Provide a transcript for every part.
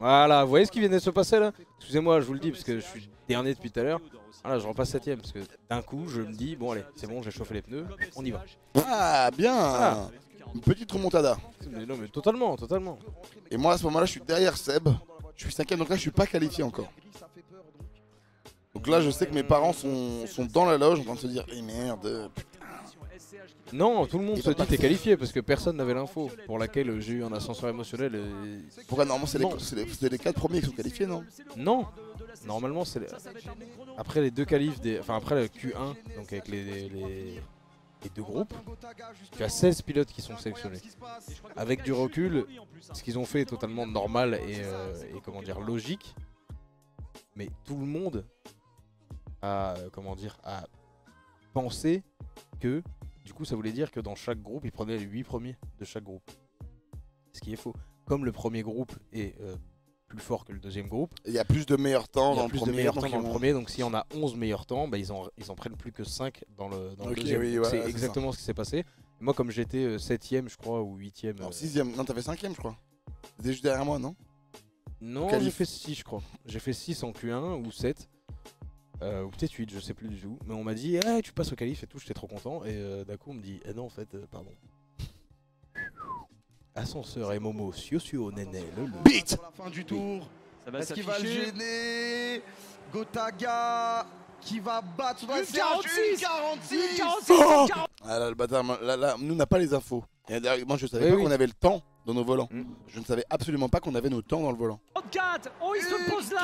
Voilà, vous voyez ce qui vient de se passer là? Excusez-moi, je vous le dis parce que je suis dernier depuis tout à l'heure. Voilà, je repasse 7ème parce que d'un coup je me dis bon allez, c'est bon, j'ai chauffé les pneus, on y va. Ah, bien. Voilà. Une petite remontada. Mais non mais totalement, totalement. Et moi à ce moment-là je suis derrière Seb. Je suis 5ème, donc là je suis pas qualifié encore. Donc là je sais que mes parents sont dans la loge en train de se dire eh merde. Non, tout le monde Et se pas dit t'es qualifié parce que personne n'avait l'info pour laquelle j'ai eu un ascenseur émotionnel. Et... Pourquoi normalement Non. c'est les 4 premiers qui sont qualifiés, non? Non, normalement c'est après les deux qualifs, enfin après le Q1, donc avec les deux groupes, tu as 16 pilotes qui sont sélectionnés. Avec du recul, ce qu'ils ont fait est totalement normal et comment dire logique, mais tout le monde a comment dire a pensé que du coup ça voulait dire que dans chaque groupe ils prenaient les 8 premiers de chaque groupe. Ce qui est faux. Comme le premier groupe est plus fort que le deuxième groupe, Il y a plus de meilleurs temps dans le premier. de meilleurs temps dans le premier, donc s'il y en a 11 meilleurs temps, bah ils en prennent plus que 5 dans le deuxième. Oui, c'est voilà, exactement ce qui s'est passé. Et moi comme j'étais 7ème je crois ou 8ème. Non, 6ème, non t'avais 5ème je crois. T'étais juste derrière moi, non? Non, qualif. j'ai fait 6 je crois. J'ai fait 6 en Q1 ou 7. Ou peut-être 8, je sais plus du tout. Mais on m'a dit ah, tu passes au qualif et tout, j'étais trop content. Et d'un coup on me dit non en fait, pardon. Ascenseur et Momo, Sio Néné, le Beat. Pour la fin du tour. Est-ce qu'il va le gêner? Gotaga qui va battre son adversaire. 46. Ah là le bâtard, là, nous on n'a pas les infos. Et d'ailleurs, moi je savais Oui, pas oui. qu'on avait le temps dans nos volants. Mm. Je ne savais absolument pas qu'on avait nos temps dans le volant. 34. Oh, il se pose là.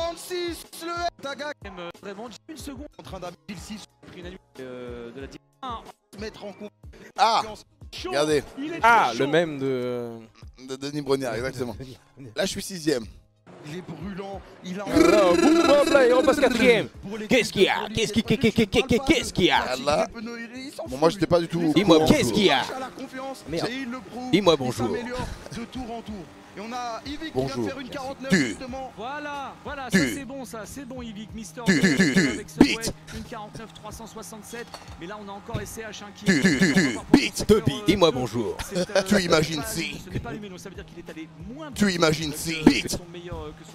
46 le Gotaga Vraiment, une seconde. en train d'amener le 6 Pris une de la team. se mettre en Ah, Chaud. regardez, Il est Ah, très le chaud. même de... de Denis Brognard, exactement. Là je suis 6ème. Il est brûlant, il a Alors, boum, hop là, il repasse 4ème. Pour les Qu'est-ce qu'il y a? Qu'est-ce qu'il y a? Ah là, bon, moi j'étais pas du tout. Dis-moi, au courant. qu'est-ce qu'il y a? à la confiance, Merde. et il le prouve. Dis-moi Il bonjour. s'améliore de tour en tour. Et on a Yvick qui vient de Bonjour. faire une 49 Tu. justement. Voilà, ça Tu. c'est bon, ça, c'est bon Yvick, Mister Tu. avec ce Beat. ouais, une 49 367, mais là on a encore SCH qui Tu. Beat. Dis-moi bonjour. Tu imagines si. Ce n'est pas allumé, donc ça veut dire qu'il est allé moins Tu vite imagines si. que Beat. son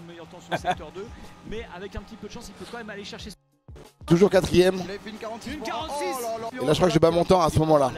meilleur temps sur le secteur 2, mais avec un petit peu de chance, il peut quand même aller chercher Toujours 4ème. Il avait fait une 46. une 46. Oh là là. Et là je crois que j'ai pas mon temps à ce moment-là.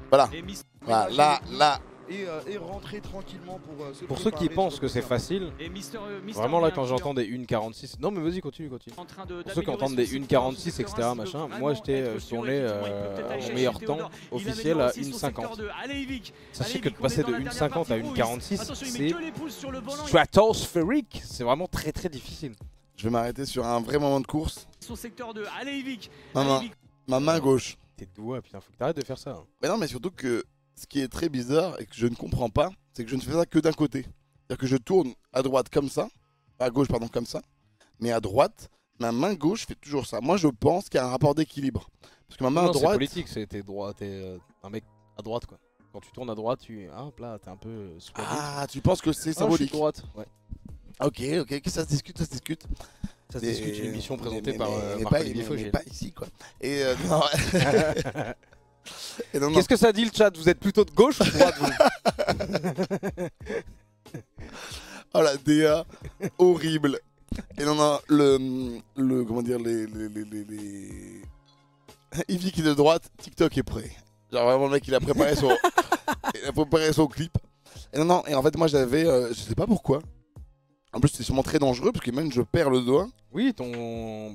Voilà. Et Mister- Voilà, là. Et rentrer tranquillement pour se Pour ceux qui préparer pensent sur que le c'est terrain. facile, et Mister vraiment là Bean, quand qui est j'entends des 1,46... Non mais vas-y, continue. en train de- Pour ceux qui d'améliorer entendent des son 1,46 secteur etc. 1, machin, s'il moi veut j'étais vraiment être sûr, tourné effectivement, il peut peut-être aller mon chercher meilleur temps Théodore. Il officiel améliore à aussi son 1,50. secteur 2. Allez Yvick. Sachez Allez, que de Yvick, on passer est dans de la dernière 1,50 à partie. 1,46, Attention, il met c'est que les pouces sur le volant. stratosphérique. C'est vraiment très difficile. Je vais m'arrêter sur un vrai moment de course. Son secteur 2. Allez Yvick. Ma main gauche. Tes doigts, putain, faut que t'arrêtes de faire ça. Hein. Mais non, mais surtout que ce qui est très bizarre et que je ne comprends pas, c'est que je ne fais ça que d'un côté. C'est-à-dire que je tourne à droite comme ça, à gauche pardon comme ça, mais à droite, ma main gauche fait toujours ça. Moi je pense qu'il y a un rapport d'équilibre. Parce que ma main Non, c'est droite... politique, t'es droit, t'es un mec à droite quoi. Quand tu tournes à droite, hop là, t'es un peu squatté. Ah, tu penses que c'est Ah, je suis symbolique? droite, ouais. Ok, ça se discute, ça se discute. Ça se discute, une émission présentée par mais Marc-Olivier mais Fogel. pas ici quoi. Et non. Et non, non. Qu'est-ce que ça dit le chat? Vous êtes plutôt de gauche ou de droite vous? Oh la DA, horrible. Et non, non, le comment dire, les Yvick qui est de droite, TikTok est prêt. Genre vraiment le mec il a préparé son clip. Et non, non, et en fait moi j'avais, je sais pas pourquoi. En plus c'est sûrement très dangereux parce que même je perds le doigt. Oui, en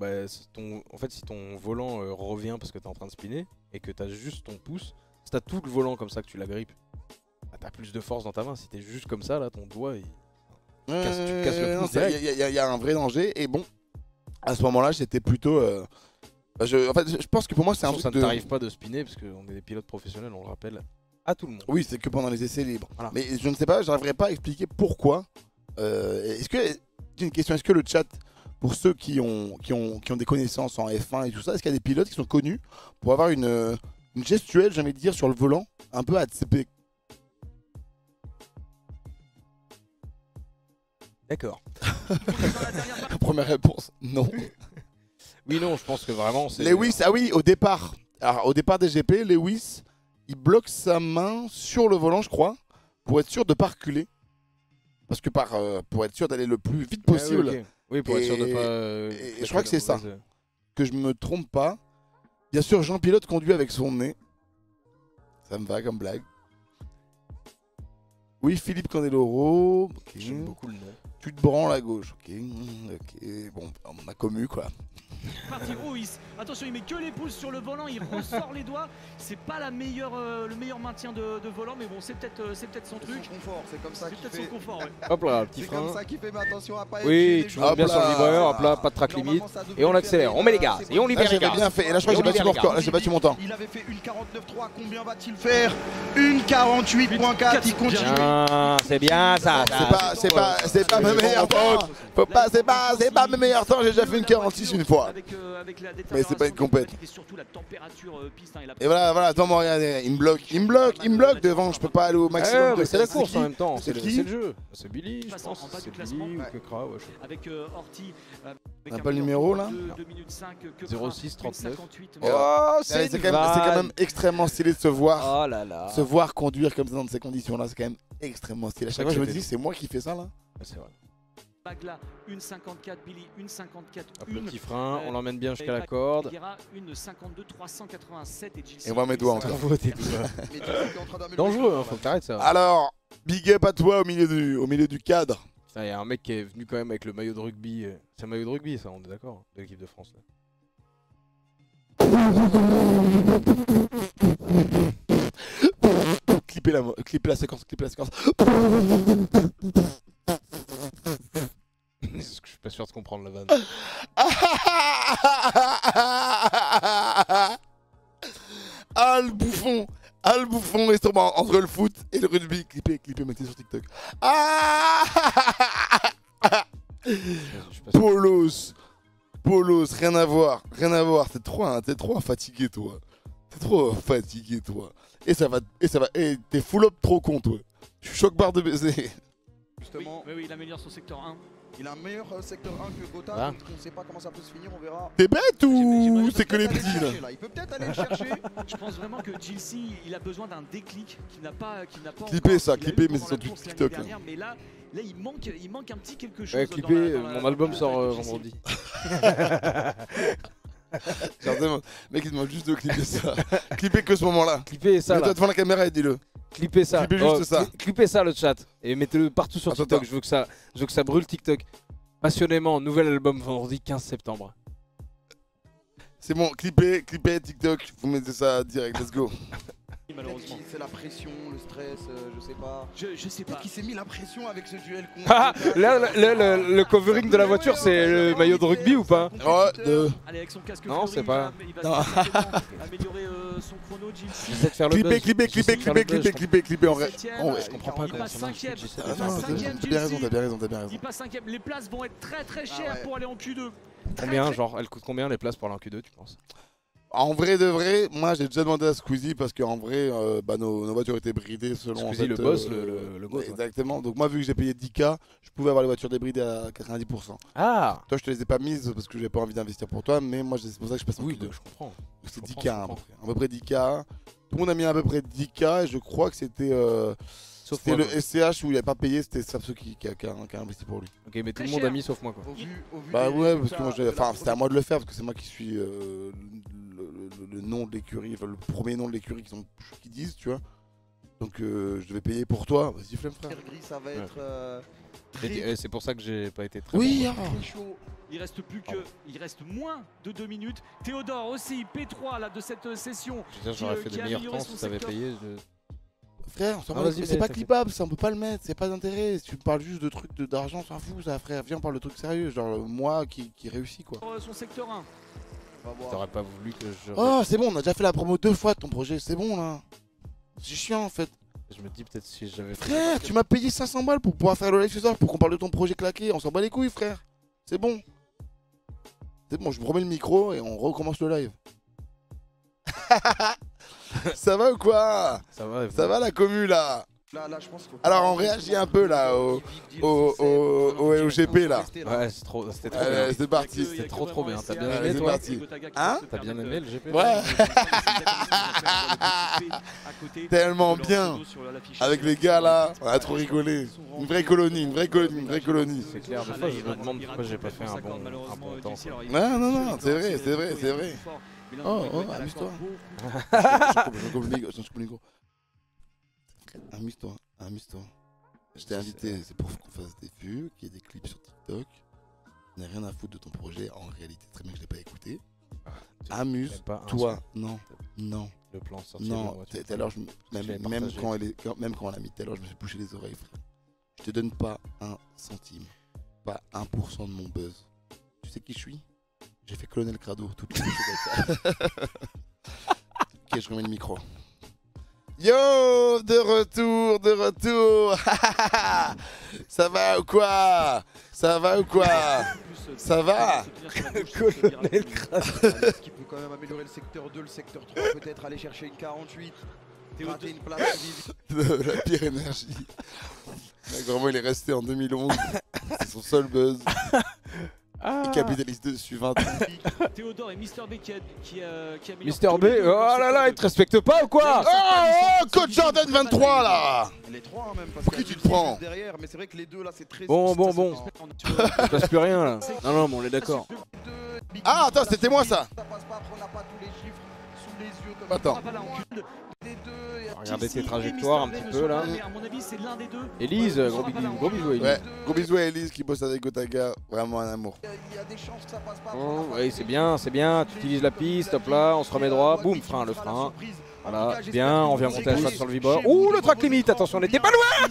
fait, si ton volant revient parce que t'es en train de spinner et que t'as juste ton pouce, si t'as tout le volant comme ça que tu l'agrippes, bah, t'as plus de force dans ta main. Si t'es juste comme ça, là, ton doigt, tu casses le pouce direct. Il y a un vrai danger. Et bon, à ce moment-là, j'étais plutôt. En fait, je pense que pour moi, c'est un Sauf que ça truc ne de. t'arrive pas de spinner parce qu'on est des pilotes professionnels, on le rappelle à tout le monde. Oui, c'est que pendant les essais libres. Voilà. Mais je ne sais pas, j'arriverai pas à expliquer pourquoi. Est-ce que. J'ai une question, est-ce que le chat, pour ceux qui ont des connaissances en F1 et tout ça, est-ce qu'il y a des pilotes qui sont connus pour avoir une gestuelle, j'ai envie de dire, sur le volant, un peu ATP? D'accord. Première réponse, non. Oui, non, je pense que vraiment c'est. Lewis, ah oui, au départ. Alors, au départ des GP, Lewis, il bloque sa main sur le volant, je crois, pour être sûr de ne pas reculer. parce que pour être sûr d'aller le plus vite possible, oui, oui, pour être sûr de pas. et je crois que c'est ça. Que je me trompe pas. Bien sûr, Jean Pilote conduit avec son nez. Ça me va comme blague. Oui, Philippe Candeloro. Okay. J'aime beaucoup le nom. Tu te branles à gauche. Ok. Bon, on a commu quoi. Parti. Oh, attention, il met que les pouces sur le volant, il ressort les doigts. C'est pas le meilleur maintien de volant, mais bon, c'est peut-être son truc. Son confort, c'est comme ça qu'il fait. Son confort, ouais. Hop là, petit C'est frein. comme ça qu'il fait, mais attention à pas Oui, tu montes bien sur le vibreur, hop là, pas de track limite. Et on accélère, on met les gaz, et on libère les gaz. Bien fait. Et là, je crois que j'ai battu mon record. Là, j'ai battu mon temps. Il avait fait une 49.3, combien va-t-il faire? Une 48.4, il continue. Ah, c'est bien ça. C'est pas mes meilleurs temps. C'est pas mes meilleurs temps. J'ai déjà fait une 46 une fois. Mais c'est pas une compète. Et voilà, attends, regardez, il me bloque devant, je peux pas aller au maximum. C'est la course en même temps, c'est qui le jeu. C'est Billy, je pense. C'est Billy ou Kekra, ouais. Avec Orti. On a pas le numéro là? 06 39. Oh, c'est quand même extrêmement stylé de se voir. Oh là là. Se voir conduire comme ça dans ces conditions là, c'est quand même extrêmement stylé. À chaque fois, je me dis, c'est moi qui fais ça là. C'est vrai. Bagla, une 54, Billy, une 54, hop, le petit frein, on l'emmène bien jusqu'à la corde. Une 52, 387 et Gilles. Et moi mes doigts encore. Dangereux, hein, faut que t'arrêtes ça. Alors, big up à toi au milieu du cadre. Il y a un mec qui est venu quand même avec le maillot de rugby. C'est un maillot de rugby ça, on est d'accord, de l'équipe de France là. Clipper la séquence. Je suis pas sûr de comprendre la vanne. Ah le bouffon est tombé entre le foot et le rugby. Clipper, mettez sur TikTok. Polos, rien à voir. T'es trop fatigué toi. Et ça va. Et t'es full up trop con toi. Je suis choc barre de baiser. Justement. Oui, il améliore son secteur 1. Il a un meilleur secteur 1 que Gotha, Ah. donc on sait pas comment ça peut se finir, on verra. T'es bête ou Il peut c'est que les peut-être petits aller là? Il peut peut-être aller le chercher. Je pense vraiment que Gilles, il a besoin d'un déclic qu'il n'a pas Clipper encore. ça, Il a eu mais pendant c'est la sur course l'année TikTok là. dernière, mais là, il manque un petit quelque chose. Ouais, dans clipper, la- dans la- mon album dans la- sort dans la- vendredi. Genre, mec, il demande juste de clipper ça. Clipper que ce moment-là. Clipper ça Mets-toi là. devant la caméra et dis-le. Clippez ça. Clippez juste ça. Clippez ça le chat. Et mettez-le partout sur Attends, TikTok. attends. Je veux que ça brûle TikTok. Passionnément, nouvel album vendredi 15 septembre. C'est bon, clipper TikTok. Vous mettez ça direct, let's go. Malheureusement. C'est la pression, le stress, je sais pas. Je sais pas. Peut-être qu'il s'est mis la pression avec ce duel contre Ah, Gotha. là, le covering de la voiture, c'est le maillot de rugby ou pas? Ouais, Allez, avec son casque Non, Fury, c'est pas. il va Non. certainement améliorer son chrono, Gilles. J'essaie de faire le buzz. clipper. En vrai, Je comprends pas Il comment passe ça marche. 5ème. J'essaie de Il faire passe le buzz. 5ème, T'as bien raison, Gilles. t'as bien raison. Il passe 5ème. Les places vont être très chères ouais. pour aller en Q2. Combien, genre, elles coûtent combien les places pour aller en Q2, tu penses? En vrai de vrai, moi j'ai déjà demandé à Squeezie parce qu'en vrai, nos voitures étaient bridées selon. Squeezie, en fait, le boss, le goat, ouais. Exactement. Donc moi, vu que j'ai payé 10K, je pouvais avoir les voitures débridées à 90%. Ah Toi, je te les ai pas mises parce que j'avais pas envie d'investir pour toi, mais moi, c'est pour ça que je passe en oui, Q2. je comprends. C'est je 10K, comprends. à peu près 10K. Tout le monde a mis à peu près 10K et je crois que c'était Sauf c'était moi, le quoi. SCH où il avait pas payé, c'était Sapso qui a investi pour lui. Ok, mais tout Très le monde cher. a mis sauf moi, quoi. Au vu Bah des ouais, parce que résultats moi, de la enfin, c'était à moi de production. le faire parce que c'est moi qui suis le nom de l'écurie, enfin, le premier nom de l'écurie qui disent, tu vois. Donc je devais payer pour toi. Vas-y, flemme frère. Gris, ça va Ouais. être C'est pour ça que j'ai pas été très Oui, bon. ah. très chaud. Il reste moins de 2 minutes. Théodore aussi, P3 là, de cette session. Je veux dire, j'aurais fait qui des a meilleurs amélioré temps son si t'avais secteur. payé. Frère, Ah, vas-y, c'est pas t'inquiète. clippable, ça on peut pas le mettre, c'est pas d'intérêt. Si tu me parles juste de trucs d'argent, s'en fout ça, frère. Viens, on parle de trucs sérieux, genre moi qui réussis quoi. Son secteur 1. On va voir. T'aurais pas voulu que je. Oh, c'est bon, on a déjà fait la promo 2 fois de ton projet, c'est bon là. C'est chiant en fait. Je me dis peut-être si j'avais fait. Frère, tu m'as payé 500 balles pour pouvoir faire le live ce soir, pour qu'on parle de ton projet claqué. On s'en bat les couilles, frère. C'est bon. C'est bon, je me remets le micro et on recommence le live. Ça va ou quoi? Ça va, Ça va la commu là? Là, je pense qu'il faut Alors on réagit un peu là au GP là. Ouais, c'était trop bien. C'est parti. C'était trop bien. T'as bien Allez, aimé c'est toi? parti. Hein? T'as bien aimé le GP? Ouais. Tellement bien. Avec les gars là, on a trop rigolé. Une vraie colonie. C'est clair, des fois je me demande pourquoi j'ai pas fait un bon temps. Non, c'est vrai. Oh, amuse-toi. Je coupe le micro. Amuse-toi. Je t'ai invité, c'est pour qu'on fasse des vues, qu'il y ait des clips sur TikTok. Je n'ai rien à foutre de ton projet, en réalité, très bien que je ne l'ai pas écouté. Amuse-toi. Non. Le plan sorti. Non, tout à l'heure, même quand on l'a mis tout à l'heure, je me suis bouché les oreilles, frère. Je te donne pas un centime, pas 1% de mon buzz. Tu sais qui je suis? J'ai fait Colonel Crado toute la Ok, je remets le micro. Yo, de retour. Ça va ou quoi? Ça va Colonel Crado. qui peut quand même améliorer le secteur 2, le secteur 3, peut-être aller chercher une 48. Rater une place. La pire énergie. Vraiment, il est resté en 2011. C'est son seul buzz. Il capitalise dessus 20 ans. Théodore et Mister B qui Mister B, oh là là, il te respecte pas ou quoi? Oh, Coach Jordan 23 là. Les trois même. Parce Pour qui tu te prends? derrière, mais c'est vrai que les deux là c'est très. Bon. Il passe plus rien là. Non, mais on est d'accord. Ah, attends, c'était moi ça. Ça passe pas, on n'a pas tous les chiffres sous les yeux comme Attends. Regardez tes trajectoires un petit peu là. À mon avis, c'est l'un des deux. Elise, gros bisous Elise. Ouais, gros bisous à Elise qui bosse avec Gotaga. Vraiment un amour. Il y a des chances que ça passe pas. Oh, oui, c'est bien. Tu utilises la piste, hop là, on se remet droit. Boum, le frein. Voilà, bien, on vient monter à cheval sur le vibreur. Ouh, le track limite, attention, on était pas loin.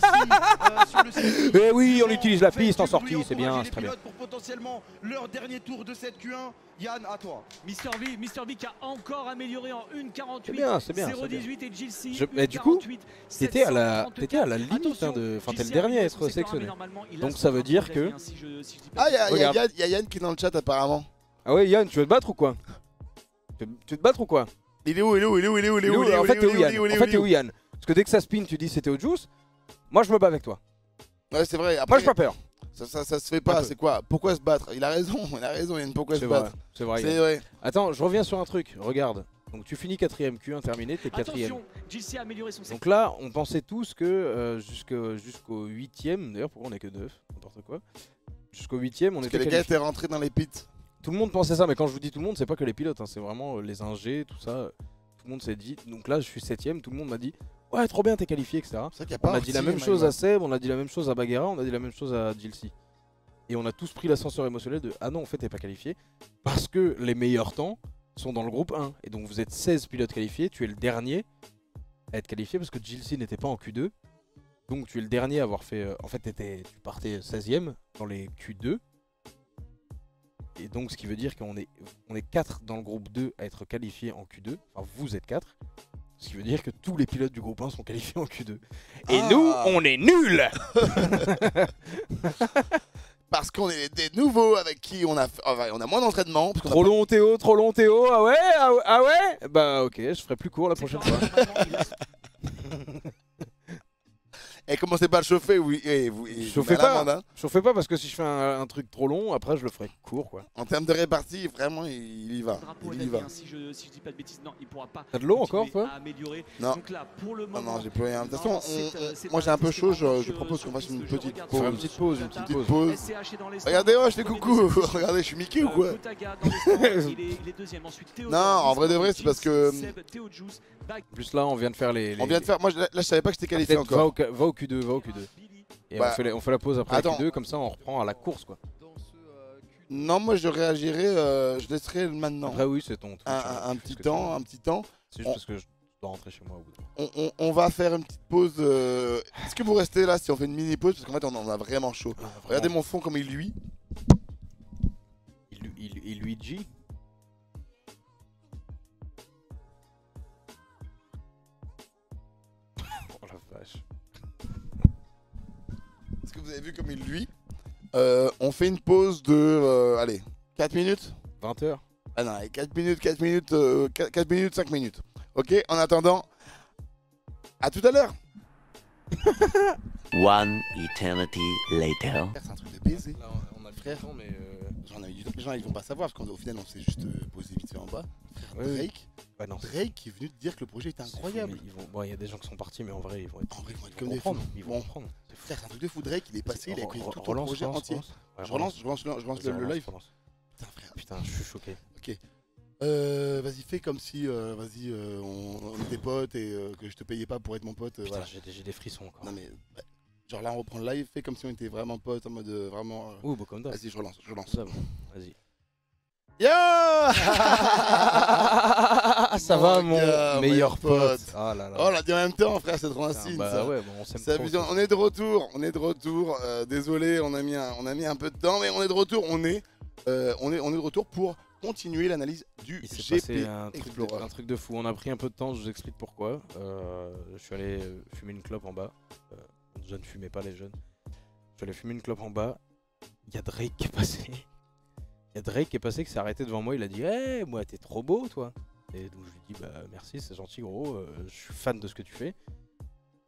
Eh oui, on utilise la piste en sortie, c'est bien, c'est très bien. Pour potentiellement leur dernier tour de cette Q1. Yann, à toi. Mister B qui a encore amélioré en 1,48. C'est bien. 0,18 et Jill C. Mais du coup, t'étais à la limite, enfin t'es le dernier à être sélectionné. Donc ça veut dire que... Ah, il y a Yann qui est dans le chat apparemment. Ah ouais, Yann, tu veux te battre ou quoi? Tu veux te battre ou quoi? Il est où? En fait, t'es où Yann? Parce que dès que ça spin, tu dis c'était au juice. Moi, je me bats avec toi. Ouais, c'est vrai. Après, moi, j'ai pas peur. Ça se fait pas, c'est quoi? Pourquoi se battre? Il a raison, Yann, pourquoi se battre? C'est vrai. Attends, je reviens sur un truc, regarde. Donc tu finis 4ème Q1 terminé, t'es 4ème. JC a amélioré son secteur. Donc là, on pensait tous que jusqu'au 8ème, d'ailleurs pourquoi on est que 9, n'importe quoi. Jusqu'au 8ème, on était qualifiés. Les gars étaient rentrés dans les pits. Tout le monde pensait ça, mais quand je vous dis tout le monde, c'est pas que les pilotes, hein, c'est vraiment les ingés, tout ça. Tout le monde s'est dit, donc là je suis 7ème, tout le monde m'a dit ouais trop bien t'es qualifié, etc. On a dit la même chose à Seb, on a dit la même chose à Bagheera, on a dit la même chose à Jilcy. Et on a tous pris l'ascenseur émotionnel de ah non en fait t'es pas qualifié parce que les meilleurs temps sont dans le groupe 1. Et donc vous êtes 16 pilotes qualifiés, tu es le dernier à être qualifié parce que Jilcy n'était pas en Q2. Donc tu es le dernier à avoir fait... en fait tu partais 16ème dans les Q2. Et donc ce qui veut dire qu'on est 4 dans le groupe 2 à être qualifiés en Q2. Enfin vous êtes 4. Ce qui veut dire que tous les pilotes du groupe 1 sont qualifiés en Q2. Et nous, on est nuls. Parce qu'on est des nouveaux avec qui on a moins d'entraînement. Trop long Théo, ah ouais. Bah ok, je ferai plus court la prochaine fois. Et commencez pas à le chauffer, chauffez pas, chauffez pas parce que si je fais un truc trop long, après je le ferai court quoi. En termes de répartie, vraiment il y va. Si je dis pas de bêtises, non, il pourra pas. T'as de l'eau encore toi? Non. Donc là, pour le moment, non, j'ai plus rien. De toute façon, moi j'ai un peu chaud, je propose qu'on fasse une petite pause. Une petite pause. Regardez, je fais coucou. Regardez, je suis Mickey ou quoi? Non, en vrai de vrai, c'est parce que... En plus là, on vient de faire les... On vient de faire... Moi là, je savais pas que j'étais qualifié encore. Va au Q2. Et on fait la pause après le Q2, comme ça on reprend à la course quoi. Non, moi je réagirai, je laisserai maintenant. Après oui, c'est ton... Un petit temps. C'est juste parce que je dois rentrer chez moi au bout. On va faire une petite pause. Est-ce que vous restez là si on fait une mini pause? Parce qu'en fait on a vraiment chaud. Regardez mon fond comme il luit. Il Luigi. Oh la vache. Est-ce que vous avez vu comme il luit? On fait une pause de... allez, 4 minutes? 20 h. Ah non, 4 minutes, 5 minutes. Ok, en attendant, à tout à l'heure. One eternity later. C'est un truc de baiser. Là, on a le Frère. temps, mais J'en ai eu du temps. Les gens ils vont pas savoir parce qu'au final on s'est juste posé vite fait en bas. Frère, ouais, Drake, bah non, Drake est venu te dire que le projet était c'est fou, incroyable. mais ils vont... Bon, il y a des gens qui sont partis, mais en vrai, ils vont être. En vrai, ils vont être Ils comme vont des fous. comprendre. Ils vont Bon, comprendre. C'est fou. frère, c'est un truc de fou. Drake, il est passé, il a écrit tout ton Relance, projet relance, entier. Ouais, Je relance le live. relance. Putain, frère. Putain, je suis choqué. Vas-y, fais comme si on était potes et que je te payais pas pour être mon pote. Putain, Voilà. j'ai des frissons encore. Non mais, genre là on reprend le live, fais comme si on était vraiment potes en mode vraiment. Ouh, bah comme d'hab. Vas-y, je relance. Ça va. Vas-y. Yo Ça va, mon gars, meilleur pote. pote. Ah là là. Oh, on l'a dit en même temps, frère, c'est trop un Putain, signe. bah ça. ouais, bon, on s'aime C'est trop, abusé. ça. On est de retour. Désolé, on a mis un peu de temps, mais on est de retour. On est de retour pour continuer l'analyse du Il s'est GP passé un Explorer. truc de fou. On a pris un peu de temps, je vous explique pourquoi. Je suis allé fumer une clope en bas. Je ne fumais pas les jeunes. Je suis allé fumer une clope en bas. Il y a Drake qui est passé. Il y a Drake qui est passé, qui s'est arrêté devant moi. Il a dit hey, moi, t'es trop beau, toi. Et donc je lui ai dit bah merci, c'est gentil, gros. Je suis fan de ce que tu fais.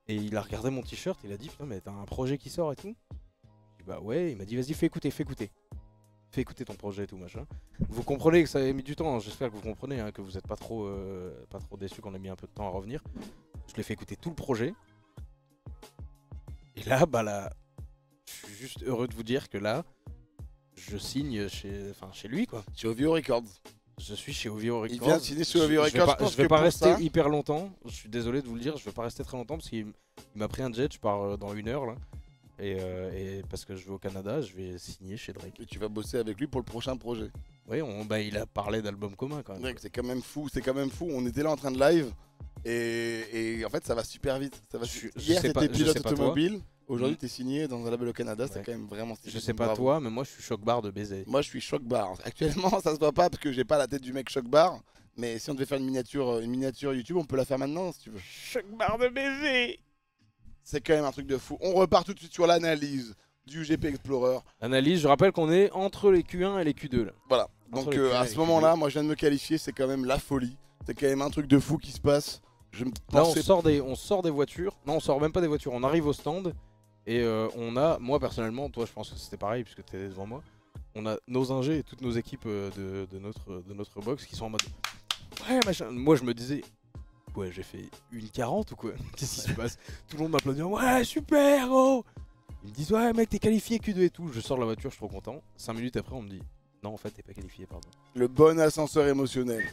Et il a regardé mon t-shirt. Il a dit putain, mais t'as un projet qui sort et tout. Je dis bah ouais. Il m'a dit vas-y, fais écouter. Fais écouter ton projet et tout machin. Vous comprenez que ça a mis du temps, hein. J'espère que vous comprenez, hein, que vous n'êtes pas trop déçus qu'on ait mis un peu de temps à revenir. Je lui ai fait écouter tout le projet. Et là, je suis juste heureux de vous dire que là, je signe chez lui quoi. Chez OVO Records. Je suis chez OVO Records. Il vient de signer chez OVO Je vais Records. pas, je vais pas pour rester ça- hyper longtemps. Je suis désolé de vous le dire, je vais pas rester très longtemps parce qu'il m'a pris un jet, je pars dans 1 heure là. Et parce que je vais au Canada, je vais signer chez Drake. Et tu vas bosser avec lui pour le prochain projet. Oui, il a parlé d'album commun quand même. Drake, c'est quand même fou. On était là en train de live et en fait ça va super vite. Ça va Hier sais pas- t'étais je pilote sais pas automobile. Aujourd'hui Mhm. t'es signé dans un label au Canada. C'est Ouais. quand même vraiment stylé. Je sais pas Bravo. toi, mais moi je suis choc bar de baiser. Moi je suis choc bar. Actuellement ça se voit pas parce que j'ai pas la tête du mec choc bar. Mais si on devait faire une miniature YouTube, on peut la faire maintenant si tu veux. Choc bar de baiser. C'est quand même un truc de fou. On repart tout de suite sur l'analyse du GP Explorer. Analyse, je rappelle qu'on est entre les Q1 et les Q2 là. Voilà. Entre Donc les Q1 à et ce les moment-là, moi je viens de me qualifier, c'est quand même la folie. C'est quand même un truc de fou qui se passe. Je me Là pensais on sort des voitures. Non, on sort même pas des voitures. On arrive au stand et on a, moi personnellement, toi je pense que c'était pareil puisque tu étais devant moi. On a nos ingés et toutes nos équipes de notre box qui sont en mode ouais machin. Moi je me disais ouais j'ai fait une 40 ou quoi. Qu'est-ce qui se passe? Tout le monde m'applaudit. Ouais super gros. Ils me disent ouais mec t'es qualifié Q2 et tout. Je sors de la voiture, je suis trop content. 5 minutes après on me dit non en fait t'es pas qualifié pardon. le bon ascenseur émotionnel.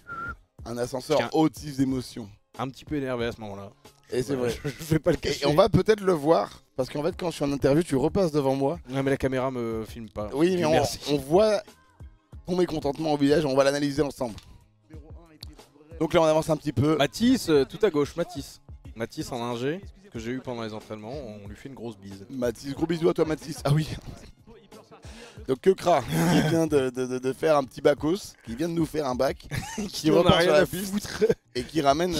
Un ascenseur Tiens. hautif d'émotions. Un petit peu énervé à ce moment-là. Et c'est vrai. Je vais pas le cacher. Et on va peut-être le voir, parce qu'en fait quand je suis en interview, tu repasses devant moi. Ouais mais la caméra me filme pas. Oui, mais Dieu on merci. voit ton mécontentement au visage, on va l'analyser ensemble. Donc là on avance un petit peu. Mathis, tout à gauche, Mathis. Mathis en ingé, que j'ai eu pendant les entraînements, on lui fait une grosse bise. Mathis, gros bisous à toi Mathis. Ah oui. Donc Kekra, qui vient de faire un petit bacos, qui vient de nous faire un bac, qui en a repart rien sur la à piste foutre. et qui ramène n'en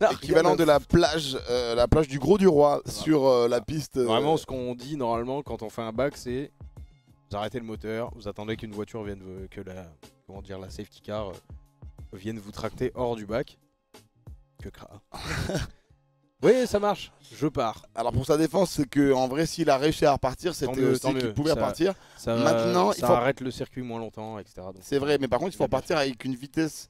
a l'équivalent rien à de la plage du Gros du Roi sur la piste. Vraiment, ce qu'on dit normalement quand on fait un bac, c'est vous arrêtez le moteur, vous attendez qu'une voiture vienne, que la safety car vienne vous tracter hors du bac. Kekra. Oui, ça marche. Je pars. Alors pour sa défense, c'est que en vrai, s'il a réussi à repartir, Tant c'était mieux, aussi tant qu'il mieux. pouvait Ça- repartir. Ça, Maintenant, il ça faut- arrête le circuit moins longtemps, etc. Donc, C'est vrai, mais par contre, il faut Il a bien repartir avec une vitesse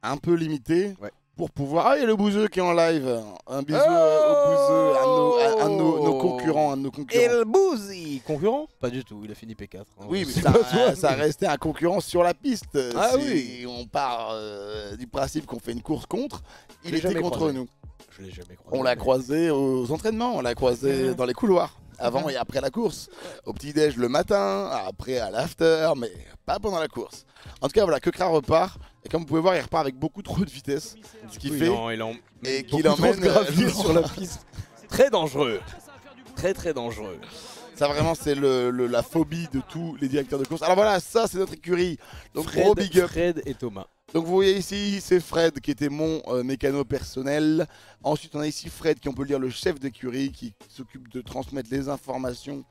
un peu limitée Ouais. pour pouvoir. Ah, il y a le bouseux qui est en live. Un bisou Oh au bouseux, à nos concurrents, un de nos concurrents. El Bouzi concurrent? Pas du tout, il a fini P4. hein. Oui, mais C'est ça, pas toi, ça mais- restait un concurrent sur la piste. Ah Si oui. on part du principe qu'on fait une course contre, Je il l'ai était jamais contre croisé. nous. Je l'ai jamais croisé. On l'a mais- croisé aux entraînements, on l'a croisé dans les couloirs, avant et après la course. Au petit-déj le matin, après à l'after, mais pas pendant la course. En tout cas, voilà, Kekra repart. Et comme vous pouvez voir, il repart avec beaucoup trop de vitesse. Ce qui Oui, fait non, il en... et beaucoup qu'il trop de emmène gravier le- sur la piste. Très dangereux. Très très dangereux. Ça vraiment c'est la phobie de tous les directeurs de course. Alors voilà, ça c'est notre écurie. Donc Fred, gros big up. Fred et Thomas. Donc vous voyez ici, c'est Fred qui était mon mécano personnel. Ensuite, on a ici Fred qui, on peut le dire, le chef d'écurie qui s'occupe de transmettre les informations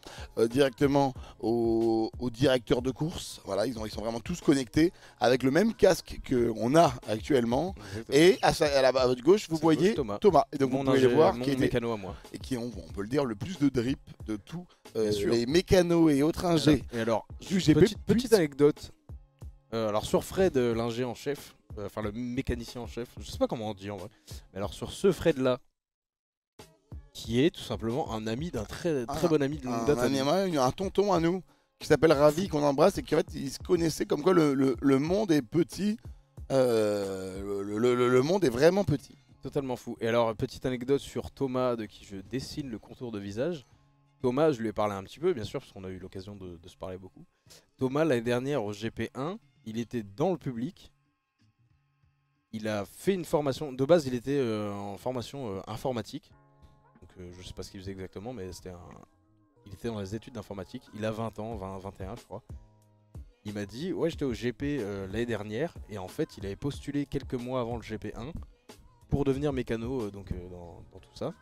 directement au directeur de course. Voilà, ils sont vraiment tous connectés avec le même casque qu'on a actuellement. Exactement. Et à votre gauche, vous C'est voyez gauche, Thomas. Et donc Mon vous pouvez le voir, mon qui était mécano à moi. et qui ont, on peut le dire, le plus de drip de tous Bien sûr. les mécanos et autres ingés Et alors, du GP. petite anecdote. Alors sur Fred, l'ingé en chef, enfin le mécanicien en chef, je sais pas comment on dit en vrai. Mais alors sur ce Fred là, qui est tout simplement un ami d'un très bon ami de longue date. un tonton à nous qui s'appelle Ravi, qu'on embrasse, et qui en fait il se connaissait comme quoi le monde est petit. Le monde est vraiment petit. Totalement fou. Et alors, petite anecdote sur Thomas, de qui je dessine le contour de visage. Thomas, je lui ai parlé un petit peu, bien sûr, parce qu'on a eu l'occasion de se parler beaucoup. Thomas, l'année dernière au GP1, il était dans le public. Il a fait une formation. De base, il était en formation informatique. Donc, je sais pas ce qu'il faisait exactement, mais il était dans les études d'informatique. Il a 20 ans, 21, je crois. Il m'a dit, ouais, j'étais au GP l'année dernière. Et en fait, il avait postulé quelques mois avant le GP1 pour devenir mécano dans tout ça.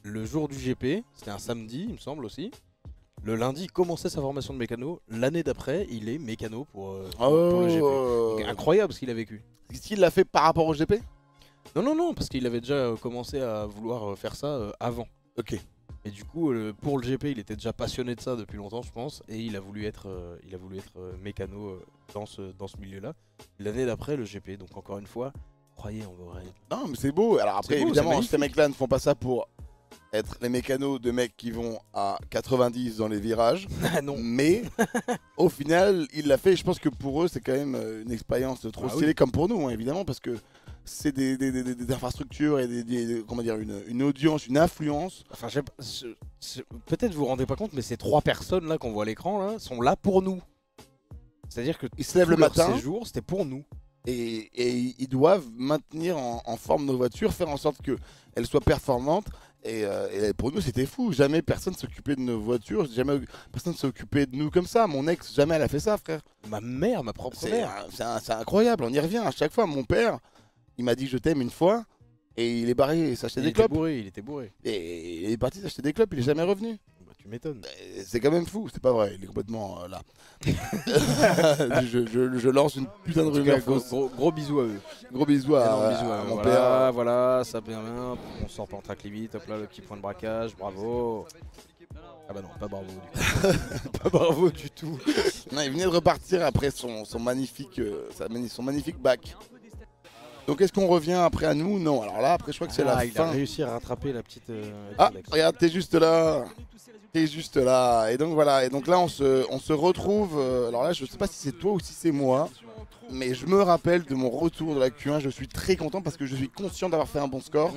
Le jour du GP, c'était un samedi, il me semble aussi. Le lundi, il commençait sa formation de mécano. L'année d'après, il est mécano pour le GP. Donc, incroyable ce qu'il a vécu. Est-ce qu'il l'a fait par rapport au GP? Non, parce qu'il avait déjà commencé à vouloir faire ça avant. Ok. Et du coup, pour le GP, il était déjà passionné de ça depuis longtemps, je pense. Et il a voulu être mécano dans ce milieu-là. L'année d'après, le GP. Donc encore une fois, croyez en vos rêves. Non, mais c'est beau. Alors après, C'est beau, évidemment, c'est magnifique. ces mecs-là ne font pas ça pour être les mécanos de mecs qui vont à 90 dans les virages. Ah non. Mais au final, il l'a fait. Je pense que pour eux, c'est quand même une expérience trop stylée, comme pour nous, hein, évidemment, parce que c'est des infrastructures et comment dire, une audience, une influence. Enfin, peut-être vous vous rendez pas compte, mais ces 3 personnes là qu'on voit à l'écran là sont là pour nous. C'est-à-dire que Ils se lèvent tout le leur matin. séjour, c'était pour nous. Et ils doivent maintenir en forme nos voitures, faire en sorte qu'elles soient performantes. Et pour nous, c'était fou. Jamais personne s'occupait de nos voitures. Jamais personne s'occupait de nous comme ça. Mon ex, jamais elle a fait ça, frère. Ma mère, ma propre mère. C'est incroyable. On y revient à chaque fois. Mon père, il m'a dit je t'aime une fois. Et il est barré s'acheter des clopes. Il était bourré. Et il est parti s'acheter des clopes. Il est jamais revenu. Bah, tu m'étonnes. C'est quand même fou. C'est pas vrai. Il est complètement là. je lance une putain de rumeur fausse. Gros bisous à eux. Gros bisous à mon père. Voilà, ça bien. On sort pas en track limite. Hop là, le petit point de braquage. Bravo. Ah bah non, pas bravo du tout. Pas bravo du tout. Non, il venait de repartir après son magnifique bac. Donc est-ce qu'on revient après à nous? Non, alors là après je crois que c'est la il fin. a réussi à rattraper la petite Ah, Alex. regarde, t'es juste là. T'es juste là. Et donc voilà, et donc là on se retrouve. Alors là je sais pas si c'est toi ou si c'est moi. Mais je me rappelle de mon retour de la Q1, je suis très content parce que je suis conscient d'avoir fait un bon score.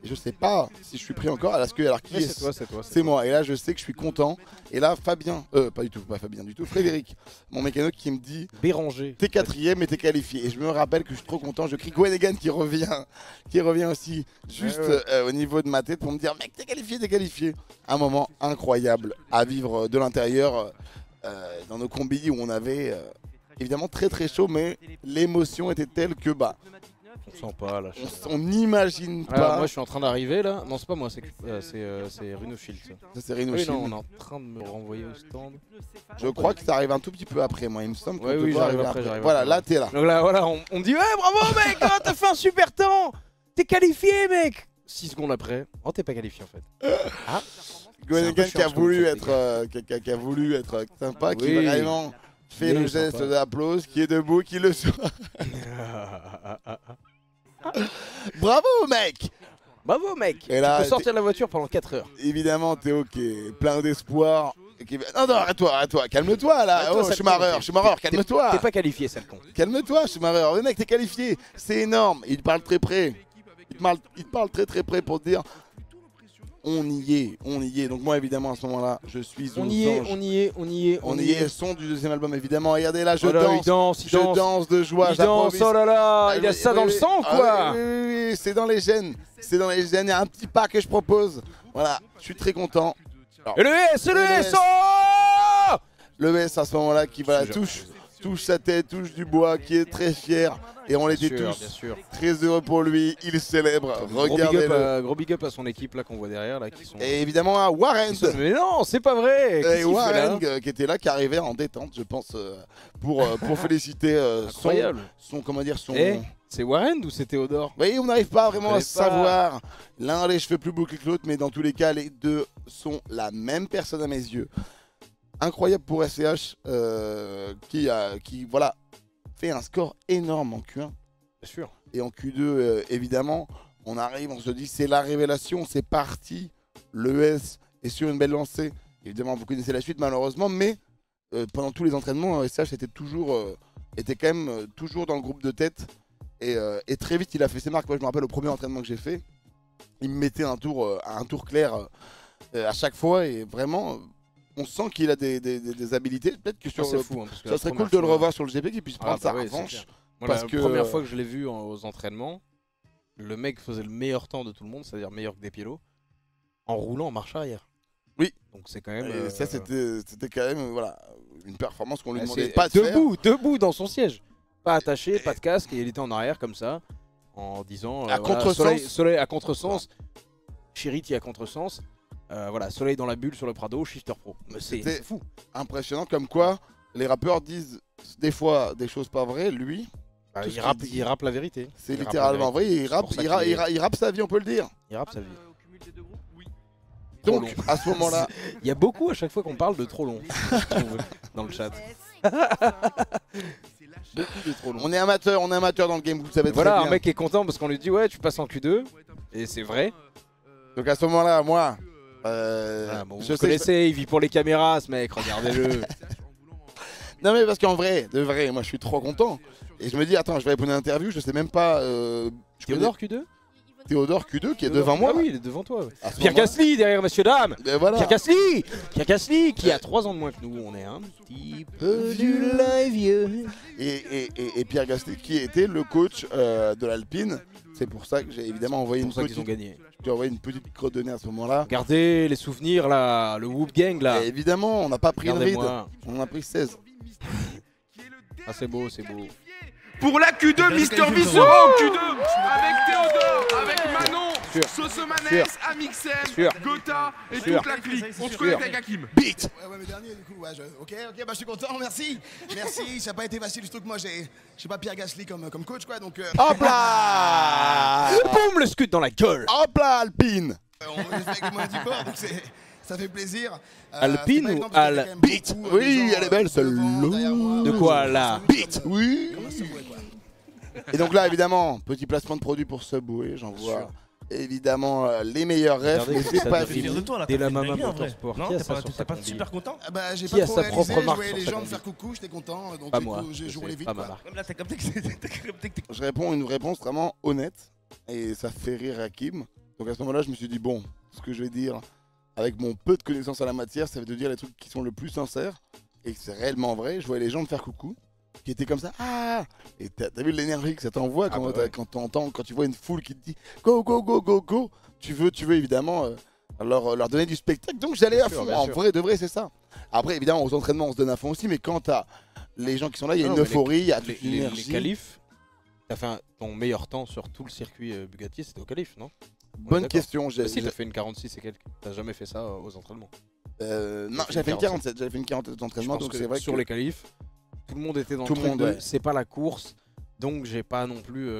Et je sais pas si je suis pris encore. Alors qui est C'est toi. C'est moi. Et là je sais que je suis content. Et là Fabien, pas du tout, pas Fabien du tout, Frédéric, mon mécano qui me dit Béranger. t'es 4ème et t'es qualifié. Et je me rappelle que je suis trop content. Je crie Gwennegan qui revient aussi juste au niveau de ma tête pour me dire mec t'es qualifié. Un moment incroyable à vivre de l'intérieur dans nos combis où on avait évidemment très très chaud, mais l'émotion était telle que On sent pas là. on n'imagine pas. Alors, moi je suis en train d'arriver là. Non c'est pas moi, c'est Rhino Shield. Ça c'est Rhino Oui, Shield. non, on est en train de me renvoyer au stand. Je crois que ça arrive un tout petit peu après moi, il me semble. Ouais, oui, j'arrive après. Voilà, là t'es là. Donc là voilà, on me dit ouais bravo mec, oh, t'as fait un super temps. T'es qualifié mec. 6 secondes après, oh t'es pas qualifié en fait. Ah. Gwennegan qui a voulu être sympa, qui vraiment fait le geste d'applause, qui est debout, qui le sera. Bravo mec. Bravo mec. Et là, tu peux sortir de la voiture pendant 4 heures. Évidemment Théo qui est plein d'espoir. Non, arrête-toi, calme-toi là. Oh, Schumacher, calme-toi. T'es pas qualifié, sale con. Calme-toi, Schumacher. Le mec, t'es qualifié. C'est énorme. Il parle très près. Il parle très très près pour te dire on y est. Donc moi évidemment à ce moment-là, je suis on y est. Son du deuxième album évidemment. Regardez là, je danse de joie. Il danse, oh là là, il a ça dans le sang quoi. Oui, c'est dans les gènes. Il y a un petit pas que je propose. Voilà, je suis très content. Alors, et le S, oh le S à ce moment-là qui va la touche touche sa tête, touche du bois, qui est très fier. Et on était Bien tous sûr. très heureux pour lui. Il célèbre. Gros Regardez-le. gros big up à son équipe là qu'on voit derrière là qui sont. Et évidemment à Warren. Mais non, c'est pas vrai. Qu'est-ce Et qu'il fait, Warren là qui était là, qui arrivait en détente, je pense, pour féliciter Incroyable. son, comment dire, son... Eh, c'est Warren ou c'est Théodore? Oui, on n'arrive pas vraiment à connais pas. savoir. L'un a les cheveux plus beaux que l'autre, mais dans tous les cas, les deux sont la même personne à mes yeux. Incroyable pour SCH, qui voilà, fait un score énorme en Q1. Bien sûr. Et en Q2, évidemment, on arrive, on se dit c'est la révélation, c'est parti. L'ES est sur une belle lancée. Évidemment, vous connaissez la suite malheureusement, mais pendant tous les entraînements, SCH était quand même toujours dans le groupe de tête. Et très vite, il a fait ses marques. Moi, je me rappelle au premier entraînement que j'ai fait, il me mettait un tour clair à chaque fois. Et vraiment, on sent qu'il a des habilités. Peut-être que sur C'est fou. Hein, parce que ça la serait cool première de le fois- revoir sur le GP, qu'il puisse prendre sa bah ouais, c'est revanche. clair. Moi, parce la que, première fois que je l'ai vu aux entraînements, le mec faisait le meilleur temps de tout le monde, c'est-à-dire meilleur que Despiello, en roulant en marche arrière. Oui. Donc c'est quand même. Et ça, c'était quand même voilà, une performance qu'on lui c'est demandait pas de faire. debout dans son siège. Pas attaché, pas de casque, et il était en arrière comme ça, en disant. À voilà, contresens. Soleil à contresens. Chiriti à contresens. Voilà, soleil dans la bulle sur le Prado, shifter pro. Mais C'était c'est fou. impressionnant, comme quoi les rappeurs disent des fois des choses pas vraies. Lui, Bah, tout ce il qu'il rappe la vérité. c'est Il rappe littéralement la vrai. vérité. Il C'est rappe, pour ça il, qu'il ra- il rappe sa vie, on peut le dire. Il rappe sa vie. Au cumul des deux groupes, oui. Trop Donc, long. à ce moment-là, Il y a beaucoup à chaque fois qu'on parle de trop long, je trouve, dans le chat. Beaucoup de trop long. on est amateur dans le game, vous le savez Voilà, très un bien. mec est content parce qu'on lui dit ouais, tu passes en Q2, et c'est vrai. Donc à ce moment-là, moi, Ah, bon, je vous sais. connaissez, il vit pour les caméras, ce mec, regardez-le. Non mais parce qu'en vrai, de vrai, moi je suis trop content. Et je me dis, attends, je vais répondre à une interview, je sais même pas. Je connais Théodore Q2 Théodore Q2 qui est devant moi. Ah oui, il est devant toi. À ce Pierre moment-là. Gasly derrière, messieurs, dames. Et voilà. Pierre Gasly qui a 3 ans de moins que nous, on est un petit peu du live. Et Pierre Gasly qui était le coach de l'Alpine. C'est pour ça que j'ai évidemment envoyé C'est une pour ça qu'ils ont petite, gagné. j'ai envoyé une petite crotte de nez à ce moment-là. Regardez les souvenirs là, le Whoop Gang là. Et évidemment, on n'a pas pris une ride. Regardez-moi. On en a pris 16. Ah c'est beau, c'est beau. Pour la Q2, Mister V sera en Q2 avec Théodore, avec Manon, Sûr. Sosomanes, Amixem, Sûr. Gotha et Sûr. toute la clique. On se Sûr. connecte avec Hakim. Beat. Ouais, mais dernier, du coup, ouais, ok, bah je suis content, merci. Merci, ça n'a pas été facile, surtout que moi, j'ai pas Pierre Gasly comme coach, quoi, donc Hop là. Boum, le scud dans la gueule. Hop là, Alpine. on le fait avec moins du port, donc ça fait plaisir. Alpine c'est ou pas évident parce qu'il y a quand même Beat. beaucoup, Oui, de gens, elle est belle, devant, derrière moi. De quoi, là Beat. Oui. Comme un Subway, quoi. Et donc là, évidemment, petit placement de produit pour Subway. J'envoie évidemment les meilleurs refs. Regardez Mais que c'est ça pas devient- fini. Fier de toi là, Dès t'as la fait une Mama dinguerie, en vrai. Motorsport. Non, Qui a t'es ça pas, sur t'es sa pas combi super content? Ah bah, j'ai Qui pas a trop sa réalisé, propre je marque voyais sur les sa gens me combi? faire coucou, j'étais content, donc Pas du moi. coup, j'ai roulé vite, Pas quoi. ma marque. Même là, t'as capté que t'as Je réponds une réponse vraiment honnête et ça fait rire Hakim. Donc à ce moment-là, je me suis dit, bon, ce que je vais dire avec mon peu de connaissances en la matière, ça va te dire les trucs qui sont le plus sincères et que c'est réellement vrai. Je voyais les gens me faire coucou, qui étaient comme ça. Ah. Et t'as vu l'énergie que ça t'envoie Ah quand, bah ouais. quand tu vois une foule qui te dit go, go, go, go, go. Tu veux évidemment leur donner du spectacle. Donc j'allais Bien à sûr, fond. bien En sûr. vrai, de vrai, c'est ça. Après, évidemment, aux entraînements, on se donne à fond aussi, mais quand t'as les gens qui sont là, il y a Non, une mais euphorie, il y a Les, toute une les énergie. qualifs, t'as fait ton meilleur temps sur tout le circuit Bugatti, c'était au qualif, non? On est Bonne d'accord. question. Bah si, t'as fait une 46 et quelques. T'as jamais fait ça aux entraînements. Non, j'avais fait une 47. J'avais fait une 47 d'entraînement, Je pense donc que c'est vrai sur que les qualifs, tout le monde était dans Tout le le truc monde, de ouais. c'est pas la course, donc j'ai pas non plus.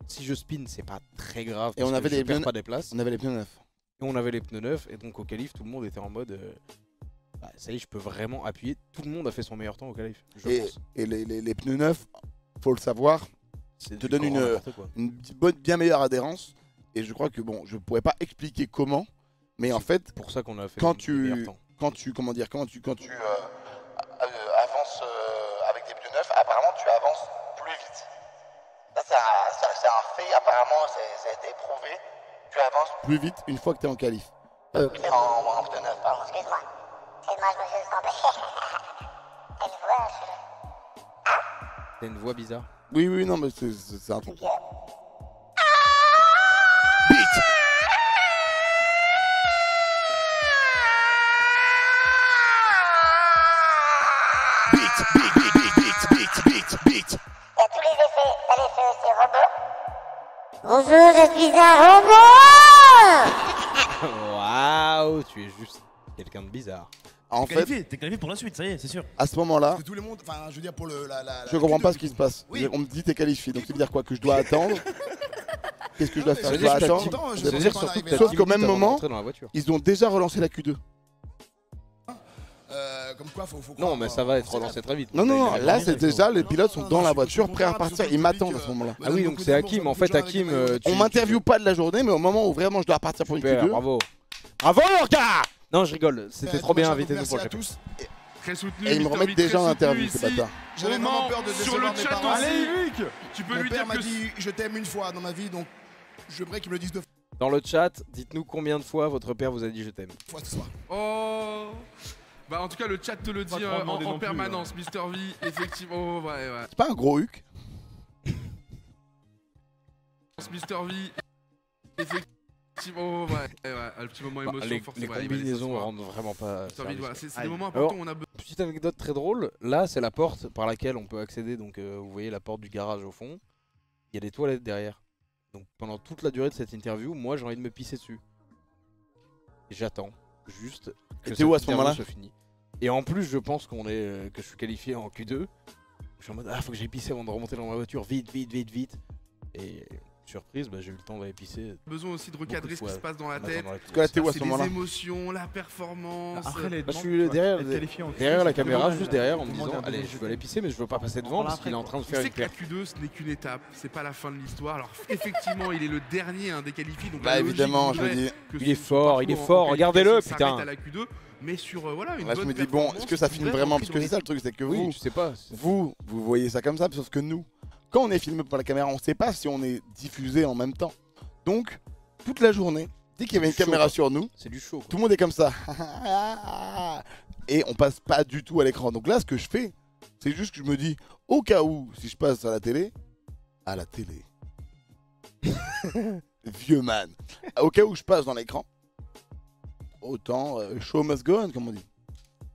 Si je spin, c'est pas très grave. Et on parce avait que des je perds pneus- pas des places. on avait les pneus neufs. Et on avait les pneus neufs, et donc au qualif, tout le monde était en mode. Ça y est, je peux vraiment appuyer. Tout le monde a fait son meilleur temps au qualif, je Et, pense. et les pneus neufs, faut le savoir, C'est te du donne grand une- n'importe quoi. une bien meilleure adhérence. Et je crois que bon, je pourrais pas expliquer comment, mais en fait, C'est pour ça qu'on a fait quand des tu- meilleurs temps. quand tu avances avec des pneus neufs, apparemment tu avances plus vite. Ça, c'est un fait, apparemment, ça a été prouvé. Tu avances plus vite une fois que tu es en qualif. En pneu neuf, pardon. Excuse-moi, je me suis trompé. T'as une voix bizarre. Oui, oui, non, mais c'est un truc. Ok. Beat. Beat, beat, beat, beat, beat, Bonjour, je suis un robot. Waouh, tu es juste quelqu'un de bizarre. En fait, T'es qualifié pour la suite, ça y est, c'est sûr. à ce moment-là, Parce que tout le monde, enfin, je veux dire pour le. je comprends pas ce qui Q2, se passe. Oui. On me dit t'es qualifié, donc ça veut dire quoi? Que je dois attendre? Qu'est-ce que je dois faire? Je Ça veut dois dire que attendre? Attends, je Ça veut sais dire pas surtout arriver que là. t'as Sauf 10 qu'au même minutes avant moment, d'entrer dans la voiture. Ils ont déjà relancé la Q2. Comme quoi, faut Non, croire, mais ça va être relancé très vite. Non, non, non, Il est là vraiment- c'est déjà, les pilotes sont dans la voiture, prêts à partir, ils m'attendent à ce moment-là. Ah oui, donc c'est Hakim. En fait, Hakim. On m'interviewe pas de la journée, mais au moment où vraiment je dois repartir pour une Super, Q2. bravo. Bravo, Orca! Non, je rigole. C'était trop bien, invitez-nous Merci pour le à chapitre. tous. Très soutenu. Et ils me Mr. remettent V, déjà très en soutenu interview, ces ici. bâtards. J'avais vraiment peur de Sur décevoir le mes chat parents. aussi. Tu peux Mon lui père dire m'a que dit je t'aime une fois dans ma vie, donc j'aimerais qu'il me le dise deux Dans le chat, dites-nous combien de fois votre père vous a dit je t'aime. fois ce soir. Oh. Bah en tout cas le chat te le dit Pas trop demander en non plus, permanence, Mr. V, effectivement, ouais, ouais. C'est pas un gros huc. Mr. V, effectivement, ouais, ouais, un petit moment émotion, Les forcément. combinaisons rendent vraiment pas. Mr. V, service. voilà, c'est des Allez. moments Alors, importants où on a besoin. Petite anecdote très drôle, là c'est la porte par laquelle on peut accéder, donc vous voyez la porte du garage au fond, il y a des toilettes derrière. Donc pendant toute la durée de cette interview, moi j'ai envie de me pisser dessus. Et j'attends juste que t'es où à ce cette interview moment-là se finisse. Et en plus je pense qu'on est que je suis qualifié en Q2. Je suis en mode ah faut que j'aille pisser avant de remonter dans ma voiture, vite, vite, vite, vite. Et surprise, bah, j'ai eu le temps d'aller pisser. Besoin aussi de recadrer ce qui se passe dans la tête. Parce que là t'es où à ce C'est moment-là? les émotions, la performance. Bah, je suis derrière la caméra, juste derrière, en me disant allez, je veux aller pisser, mais je veux pas passer devant parce qu'il est en train de Tu faire sais une que la perte. Q2 ce n'est qu'une étape, c'est pas la fin de l'histoire. Alors effectivement il est le dernier des qualifiés, donc Bah la logique évidemment, je me voudrait dis. que Il est son fort, il est parcours fort, en regardez-le, qualification putain. s'arrête à la Q2, mais sur voilà une Là je bonne me dis bon, est-ce que ça filme vraiment? Parce que c'est ça le truc, c'est que Oui, vous, tu sais pas. vous voyez ça comme ça, sauf que nous, quand on est filmé par la caméra, on sait pas si on est diffusé en même temps. Donc, toute la journée, dès qu'il y avait une C'est du caméra show, sur nous, C'est du show. tout le monde est comme ça. Et on passe pas du tout à l'écran. Donc là, ce que je fais, c'est juste que je me dis, au cas où, si je passe à la télé, vieux man, au cas où je passe dans l'écran, autant show must go on, comme on dit.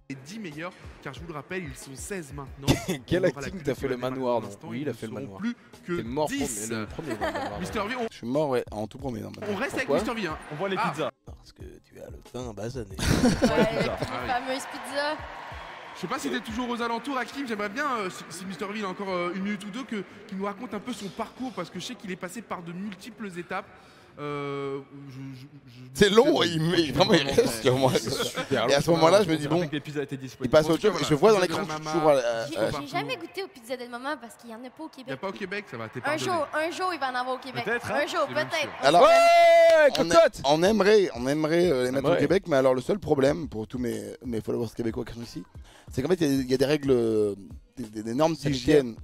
Les 10 meilleurs, car je vous le rappelle, ils sont 16 maintenant. Quel On aura la acting Q2 t'as fait qui le va démarrer manoir, pour non? l'instant, Oui, ils il a ne fait le seront manoir. plus T'es que mort 10. le premier dans le manoir. Mr. V, Je suis mort, ouais, en tout premier. Non, on reste avec Pourquoi Mr. V. Hein. On voit les Ah. pizzas. Parce que tu as le teint basané. Ouais, Ah oui. la fameuse pizza. Je sais pas si t'es toujours aux alentours, Hakim. J'aimerais bien, si Mr. V a encore une minute ou deux, qu'il nous raconte un peu son parcours parce que je sais qu'il est passé par de multiples étapes. C'est long, vraiment il reste sur moi. Et à ce moment-là, je me dis bon, il passe à autre chose. Je vois dans l'écran toujours. J'ai jamais goûté aux pizzas de maman parce qu'il y en a pas au Québec. Il n'y a pas au Québec, ça va, t'es Un pardonné. jour, il va en avoir au Québec. Peut-être, hein. Un jour, C'est même peut-être. sûr. Alors, Ouais, on, cocotte. on aimerait les mettre au Ouais. Québec, mais alors le seul problème pour tous mes followers québécois qui sont ici, c'est qu'en fait il y a des règles, des normes d'hygiène,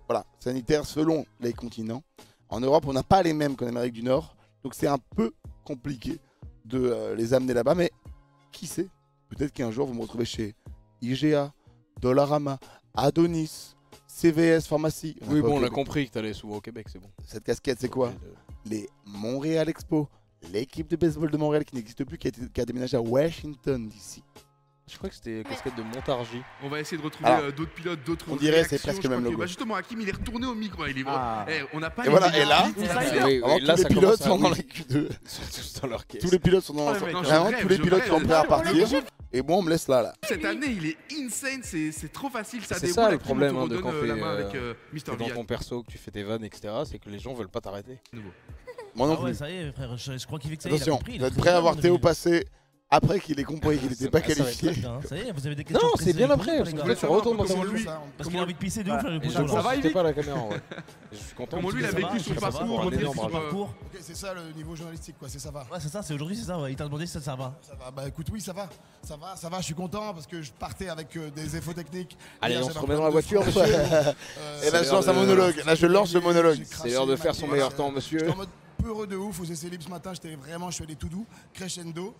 voilà, sanitaires selon les continents. En Europe, on n'a pas les mêmes qu'en Amérique du Nord, donc c'est un peu compliqué de les amener là-bas, mais qui sait, peut-être qu'un jour vous me retrouvez chez IGA, Dollarama, Adonis, CVS Pharmacie. Oui, pas au bon, on a Québec. compris que t'allais souvent au Québec, c'est bon. Cette casquette, c'est quoi? Les Montréal Expo, l'équipe de baseball de Montréal qui n'existe plus, qui a déménagé à Washington DC. Je crois que c'était casquette de Montargis. On va essayer de retrouver Alors, d'autres pilotes, d'autres. on dirait c'est réactions. presque Je le même crois que- logo. Bah justement, Hakim, il est retourné au micro. Il est Ah. on n'a pas. Et les voilà, meilleurs et là, pilotes. Oui, Avant, là, tous les ça pilotes commence à- sont dans oui. la Q2. Ils sont tous dans leur caisse. Tous les pilotes sont dans Oh, la les mecs, Vraiment, je tous les rêve, pilotes je sont rêve. prêts à On le partir. jette. Et moi, on me laisse là. Cette année, il est insane, c'est trop facile, ça C'est déroule. ça, le Hakim, problème, on hein, te de redonne, quand t'es, la main avec T'es Mr. dans V. ton perso, que tu fais tes vannes, etc. C'est que les gens veulent pas t'arrêter. Moi non Ah ouais, plus. ça y est, frère, je crois qu'il fait que ça y est, il a Attention, compris, il vous a êtes trouvé prêts à la voir bonne Théo revue. passer après qu'il ait compris qu'il n'était pas Ça va être qualifié. Putain, ça y est, vous avez des questions Non, précises c'est bien à lui après, poser, parce les que gars. là tu retournes dans Comment ton lui- Parce qu'il a envie de pisser de ouf, là, le Et je poteau, là. pense que c'était pas la caméra en vrai. Je suis content. Comment parce lui, que il a ça vécu va, son je passe parcours, pour un montrer énorme son bravo. Parcours. Ok, c'est ça le niveau journalistique, quoi, ça va. Ouais, c'est ça, c'est aujourd'hui, c'est ça. Ouais. Il t'a demandé si ça va. Ça va, bah écoute, oui, ça va, je suis content parce que je partais avec des efforts techniques. Allez, Hier, on se j'avais remet un dans la problème de voiture, frein. Et là, je lance un monologue. Là, je lance le monologue. J'ai C'est craché, l'heure de faire son maquillé, meilleur temps, monsieur. J'étais en mode peureux de ouf aux essais libres ce matin, je suis allé tout doux, crescendo.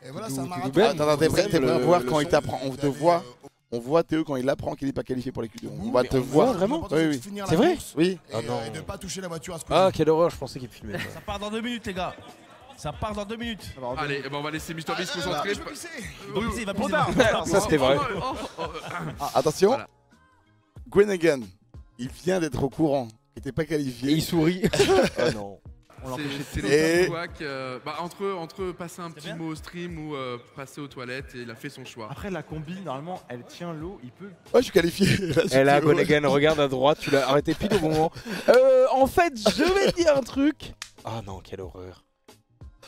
Et voilà, c'est un marathon. Ben, Attends, t'es prêt à voir quand il son. t'apprend? On te voit. On voit Théo quand il apprend qu'il n'est pas qualifié pour les Q2. On va te on voir. voit vraiment? Oui, oui. C'est vrai? Oui. Ah non. Et de pas toucher la voiture à ce coup. Ah, quelle horreur, je pensais qu'il filmait. Ça part dans 2 minutes, les gars. Ça part dans 2 minutes. Allez, on va laisser Mr. V se concentrer. Je peux pisser. Il va pisser, il va pisser. Ça, c'était vrai. Attention, Voilà. Gwenaghan, il vient d'être au courant Il était pas Et qualifié. il sourit. Ah non. On l'a empêché de C'est Et- le couac, entre passer un petit mot au stream ou passer aux toilettes, et il a fait son choix. Après, la combi, normalement, elle tient l'eau, il peut. Ouais, je suis qualifié. Là, Et là, tu vois. Gonegan, regarde à droite, tu l'as arrêté pile au bon moment. En fait, je vais te dire un truc. Ah non, quelle horreur.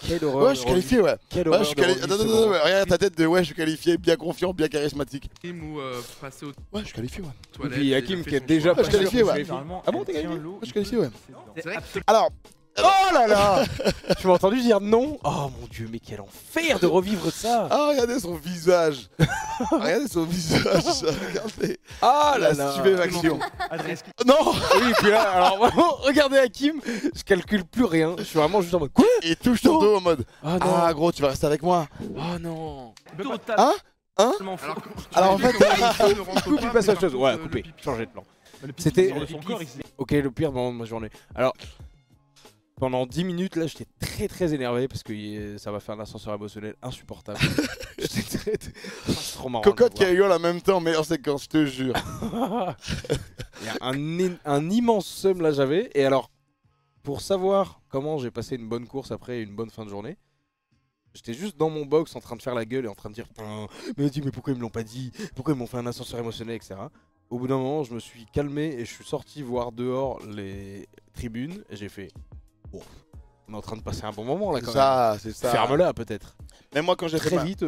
Quelle horreur. Ouais, je suis qualifié, ouais. Quelle Ouais, horreur. je suis qualifié. de Attends, remise, attends, ce attends, regarde ta tête de ouais, je suis qualifié, bien confiant, bien charismatique. Stream ou passer aux Ouais, je suis qualifié, ouais. toilettes. puis et il a Hakim fait qui est son déjà choix. pas je suis qualifié, ouais. Normalement, Ah bon, elle t'es tient qualifié l'eau, Ouais, je suis il peut- qualifié, ouais. C'est vrai que Alors, Oh là là. Tu m'as entendu dire non. Oh mon dieu, mais quel enfer de revivre ça. ah, regardez son visage. Regardez son visage. Regardez. Ah La là là. stupéfaction. Adresse. Non. Oui, puis là, alors vraiment, regardez Hakim, je calcule plus rien. Je suis vraiment juste en mode quoi. Il touche ton dos en mode. Ah non. Ah, gros, tu vas rester avec moi. Oh non. Totalement Hein faux. Alors, en fait, Coupe, il passe à autre chose. Ouais, coupé. Changer de plan. Le pipi C'était- sur son corps, il- Ok, le pire dans ma journée. Alors, pendant 10 minutes, là, j'étais très énervé parce que ça va faire un ascenseur émotionnel insupportable. J'étais c'est trop marrant. Cocotte de qui voir. rigole en même temps, meilleure séquence, je te jure. Il y a un immense seum là, j'avais. Et alors, pour savoir comment j'ai passé une bonne course après une bonne fin de journée, j'étais juste dans mon box en train de faire la gueule et en train de dire putain, mais pourquoi ils me l'ont pas dit? Pourquoi ils m'ont fait un ascenseur émotionnel, etc. Au bout d'un moment, je me suis calmé et je suis sorti voir dehors les tribunes et j'ai fait bon, on est en train de passer un bon moment là C'est quand ça, c'est même. ça. Ferme-la peut-être. Mais moi, quand j'ai fait Très ma... vite.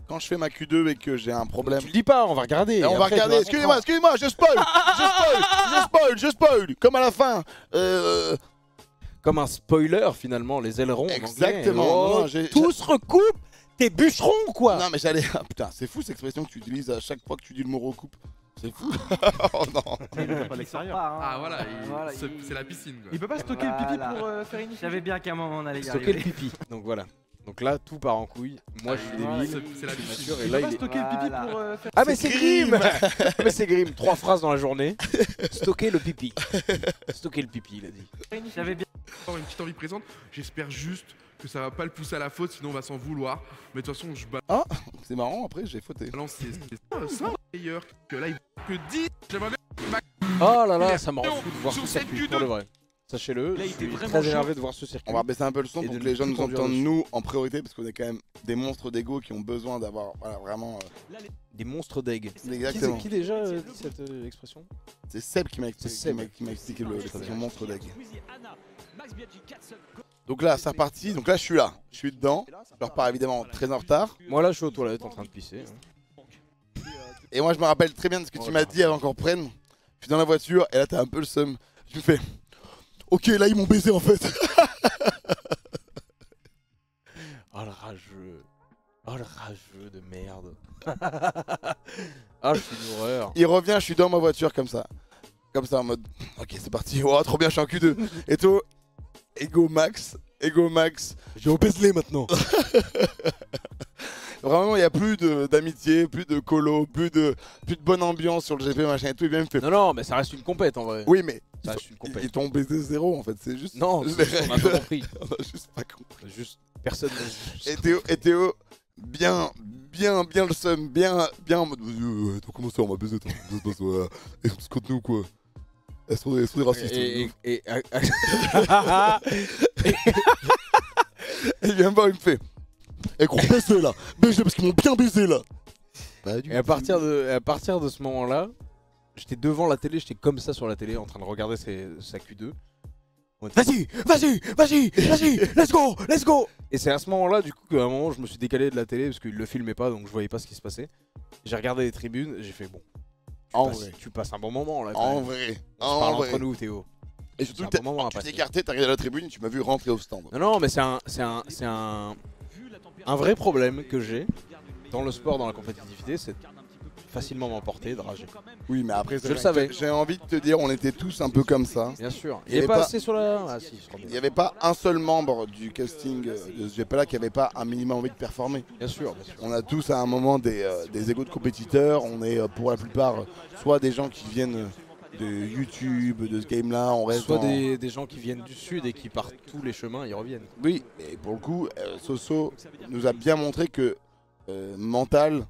quand je fais ma Q2 et que j'ai un problème. Tu le dis pas, on va regarder. Et on Et va après, tu regarder. vas Excusez-moi, comprendre. excusez-moi, je spoil, je spoil. Comme à la fin. Comme un spoiler finalement, les ailerons. en anglais. Exactement. Oh, Non, j'ai- tout se recoupe. T'es bûcheron quoi. Non, mais j'allais. Ah, putain, c'est fou cette expression que tu utilises à chaque fois que tu dis le mot recoupe. C'est fou. Oh non. Il peut pas l'extérieur. Ah voilà, Voilà, c'est la piscine. Quoi. Il peut pas stocker le pipi Voilà. pour faire une Je savais bien qu'à un moment on allait y Stocker le arriver. pipi. Donc voilà. Donc là, tout part en couille. Moi, je suis Voilà, débile. c'est la je suis piscine. mature. Et Il là, peut pas il est... stocker le pipi Voilà. pour faire. Ah mais c'est Grim. Mais c'est Grim. 3 phrases dans la journée. Stocker le pipi. Stocker le pipi, il a dit. Je savais bien. Encore une petite envie présente. J'espère juste que ça va pas le pousser à la faute, sinon on va s'en vouloir. Mais de toute façon, je C'est marrant, après j'ai fauté. balance c'est meilleur que là, il que 10. J'aimerais bien. Oh là là, ça me rend fou de voir Sur ce cette circuit, Q2. pour de vrai. Sachez-le, Là, il je était suis vraiment très chaud. énervé de voir ce circuit. On va baisser un peu le son Et pour de que ne les gens plus nous conduire entendent dessus. nous en priorité parce qu'on est quand même des monstres d'ego qui ont besoin d'avoir voilà, vraiment. Des monstres d'egg. Exactement. Qui déjà dit cette expression? C'est Seb qui m'a C'est expliqué, Seb. qui m'a expliqué l'expression monstre d'egg. Anna, Max Biaggi, 4 Donc là, c'est reparti. Donc là, je suis là. Je suis dedans. Je repars évidemment très en retard. Moi là, je suis aux toilettes en train de pisser. Et moi, je me rappelle très bien de ce que tu m'as dit avant qu'on reprenne. Je suis dans la voiture et là, t'as un peu le seum. Je me fais. Ok, là, ils m'ont baisé en fait. Oh le rageux. Oh le rageux de merde. Ah, je suis une horreur. Il revient, je suis dans ma voiture comme ça. Comme ça, en mode. Ok, c'est parti. Oh, trop bien, je suis en Q2. Et tout. Ego max. Ego max. J'ai obèse-les maintenant. Vraiment, il n'y a plus d'amitié, plus de colo, plus de bonne ambiance sur le GP, machin et tout. Il vient me fait. Non, non, mais ça reste une compète en vrai. Oui, mais. Ça reste une compète. Ils t'ont baisé zéro en fait. C'est juste. Non, juste c'est les juste, on a règles. pas compris. On a juste pas compris. Juste, personne n'a Et Théo, bien le seum, bien en mode. Comment ça, on m'a baisé, toi. Et on se compte nous quoi. Elles sont des racistes. Et il vient me voir, il me fait. Eh gros, baisez là. Baisez parce qu'ils m'ont bien baisé là. Et à partir de ce moment-là, j'étais devant la télé, j'étais comme ça sur la télé en train de regarder sa Q2. Vas-y, let's go. Et c'est à ce moment-là, du coup, qu'à un moment, je me suis décalé de la télé parce qu'il le filmait pas, donc je voyais pas ce qui se passait. J'ai regardé les tribunes, et j'ai fait bon. Tu passes un bon moment là. En vrai. On se parle entre nous, Théo. Et surtout, C'est un bon moment à tu passer. t'es écarté, t'as regardé la tribune, tu m'as vu rentrer au stand. Non, mais c'est un vrai problème que j'ai dans le sport, dans la compétitivité, c'est facilement m'emporter, de rager. Oui, mais après, je le savais. J'ai envie de te dire, on était tous un peu comme ça. Bien sûr. Il n'y avait pas assez sur la. Ah, si, il n'y avait pas un seul membre du casting de ce GP-là qui n'avait pas un minimum envie de performer. Bien sûr, bien sûr. On a tous à un moment des égos de compétiteurs. On est pour la plupart soit des gens qui viennent de YouTube, de ce game-là. On reste soit dans... des gens qui viennent du sud et qui partent tous les chemins, ils reviennent. Oui, et pour le coup, Soso nous a bien montré que mental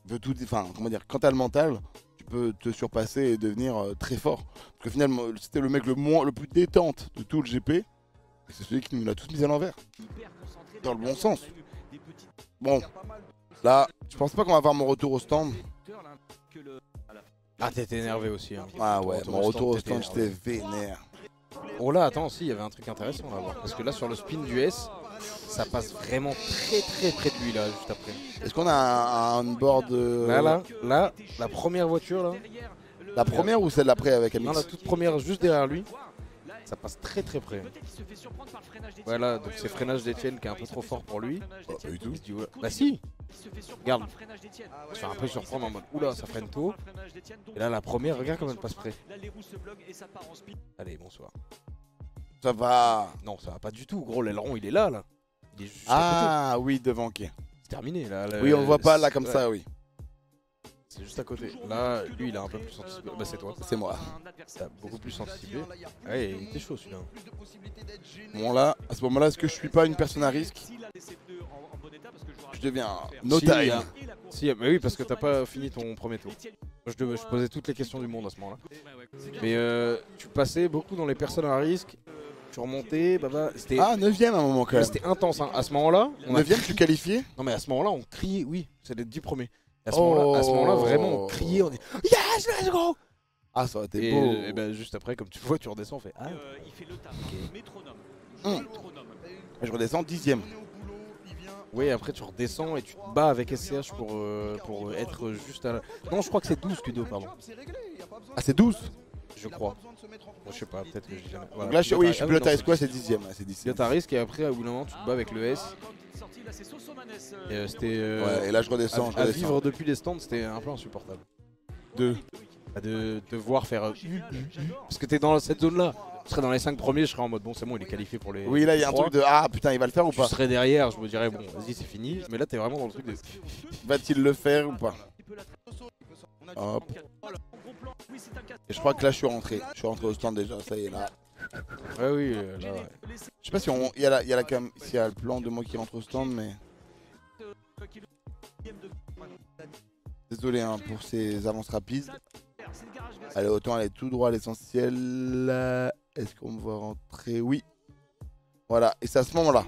veut tout dire. Enfin, comment dire, quant à le mental, peut te surpasser et devenir très fort. Parce que finalement, c'était le mec le plus détente de tout le GP. Et c'est celui qui nous l'a tous mis à l'envers. Dans le bon sens. Bon, là, je pense pas qu'on va avoir mon retour au stand. Ah, t'étais énervé aussi. Hein. Ah ouais, mon retour au stand, t'étais j'étais vénère. Oh là, attends, si, il y avait un truc intéressant à voir. Parce que là, sur le spin du S, ça passe vraiment très très près de lui, là, juste après. Est-ce qu'on a un board Là, la première voiture, là. La première ou celle d'après avec Amix? Non, la toute première, juste derrière lui. Ça passe très très près. Voilà, donc c'est freinage d'Etienne qui est un peu trop fort pour lui. Oh, pas du tout. Il se dit, ouais. Bah si. Regarde. Je suis un peu surprendre en mode oula, ça freine tôt. Et là, la première, regarde comme elle passe près. Allez, bonsoir. Ça va. Non, ça va pas du tout, gros. L'aileron, il est là, là. Il est juste à Ah oui, devant, ok. C'est terminé, là. Oui, on le voit pas là comme ça, oui. C'est juste à côté. Là, lui, il a un peu plus anticipé. Bah, c'est toi. C'est moi. T'as beaucoup plus anticipé. Ouais, il était chaud celui-là. Bon, là, à ce moment-là, est-ce que je suis pas une personne à risque? Je deviens no time. Si, mais oui, parce que t'as pas fini ton premier tour. Je posais toutes les questions du monde à ce moment-là. Mais tu passais beaucoup dans les personnes à risque. Tu remontais, c'était. Ah, 9ème à un moment quand même. C'était intense, hein. À ce moment-là. 9ème, tu qualifié? Non, mais à ce moment-là, on criait, oui, c'est les 10 premiers. À ce moment-là, vraiment, on criait, on dit Yes, let's go! Ah, ça aurait été beau. Et ben, juste après, comme tu vois, tu redescends, on fait Ah. Je redescends 10ème. Oui, après tu redescends et tu te bats avec SCH pour être juste à la... Non, je crois que c'est 12 Kudo, pardon. Ah, c'est 12? Je crois. Bon, je sais pas, peut-être que j'ai jamais... Voilà. Donc là, oui, je suis pilote à risque, c'est 10ème. C'est 10ème. Pilote à risque et après, au bout d'un moment, tu te bats avec le S. Et c'était... Ouais, et là, je redescends. À vivre depuis les stands, c'était un peu insupportable. De voir faire... Parce que t'es dans cette zone-là. Je serais dans les 5 premiers, je serais en mode bon, c'est bon, il est qualifié pour les. Oui, là, il y a un truc de ah putain, il va le faire ou pas? Je serais derrière, je me dirais bon, vas-y, c'est fini. Mais là, t'es vraiment dans le truc de. Va-t-il le faire ou pas? Hop. Et je crois que là, je suis rentré. Je suis rentré au stand déjà, ça y est là. Ouais, oui, là, ouais. Je sais pas si il y a le plan de moi qui rentre au stand, mais. Désolé hein, pour ces avances rapides. Allez, autant aller tout droit à l'essentiel. Est-ce qu'on me voit rentrer? Oui. Voilà, et c'est à ce moment-là.